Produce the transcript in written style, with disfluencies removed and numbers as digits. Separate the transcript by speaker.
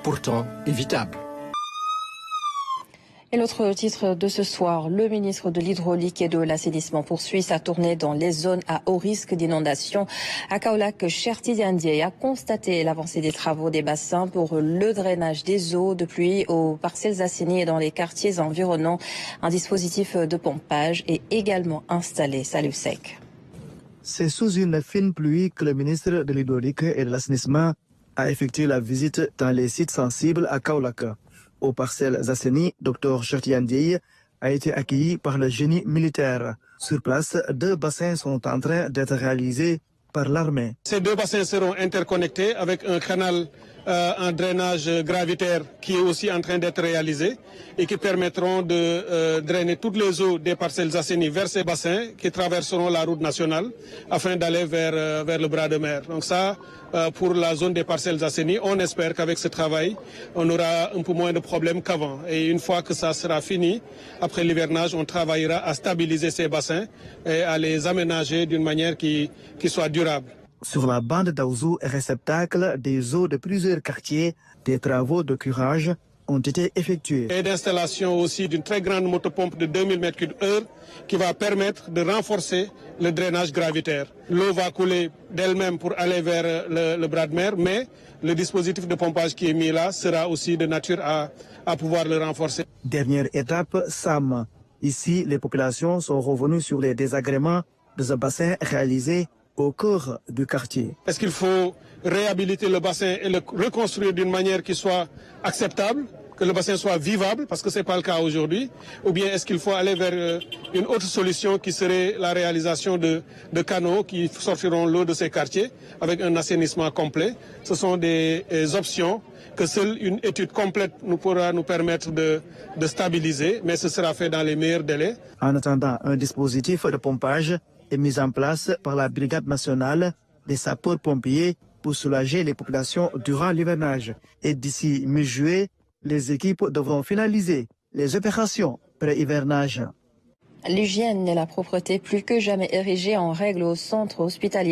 Speaker 1: pourtant évitable.
Speaker 2: Et l'autre titre de ce soir, le ministre de l'Hydraulique et de l'Assainissement poursuit sa tournée dans les zones à haut risque d'inondation. À Kaolack, Cheikh Tidiane Dièye a constaté l'avancée des travaux des bassins pour le drainage des eaux de pluie aux parcelles assainies et dans les quartiers environnants. Un dispositif de pompage est également installé. Salut Sec.
Speaker 3: C'est sous une fine pluie que le ministre de l'Hydraulique et de l'Assainissement a effectué la visite dans les sites sensibles à Kaolack. Aux parcelles assainies, Dr Cheikh Tidiane Dièye a été accueilli par le génie militaire. Sur place, 2 bassins sont en train d'être réalisés par l'armée.
Speaker 4: Ces 2 bassins seront interconnectés avec un canal en drainage gravitaire qui est aussi en train d'être réalisé et qui permettront de drainer toutes les eaux des parcelles assainies vers ces bassins qui traverseront la route nationale afin d'aller vers le bras de mer. Donc ça, pour la zone des parcelles assainies, on espère qu'avec ce travail, on aura un peu moins de problèmes qu'avant. Et une fois que ça sera fini, après l'hivernage, on travaillera à stabiliser ces bassins et à les aménager d'une manière qui soit durable.
Speaker 3: Sur la bande d'Aouzou, réceptacle des eaux de plusieurs quartiers, des travaux de curage ont été effectués.
Speaker 4: Et d'installation aussi d'une très grande motopompe de 2000 m3 qui va permettre de renforcer le drainage gravitaire. L'eau va couler d'elle-même pour aller vers le bras de mer, mais le dispositif de pompage qui est mis là sera aussi de nature à pouvoir le renforcer.
Speaker 3: Dernière étape, Sam. Ici, les populations sont revenues sur les désagréments de ce bassin réalisé au cœur du quartier.
Speaker 4: Est-ce qu'il faut réhabiliter le bassin et le reconstruire d'une manière qui soit acceptable, que le bassin soit vivable, parce que ce n'est pas le cas aujourd'hui, ou bien est-ce qu'il faut aller vers une autre solution qui serait la réalisation de canaux qui sortiront l'eau de ces quartiers avec un assainissement complet. Ce sont des options que seule une étude complète pourra nous permettre de stabiliser, mais ce sera fait dans les meilleurs délais.
Speaker 3: En attendant, un dispositif de pompage est mis en place par la Brigade nationale des sapeurs-pompiers pour soulager les populations durant l'hivernage. Et d'ici mi-juillet, les équipes devront finaliser les opérations pré-hivernage.
Speaker 2: L'hygiène et la propreté plus que jamais érigées en règle au centre hospitalier.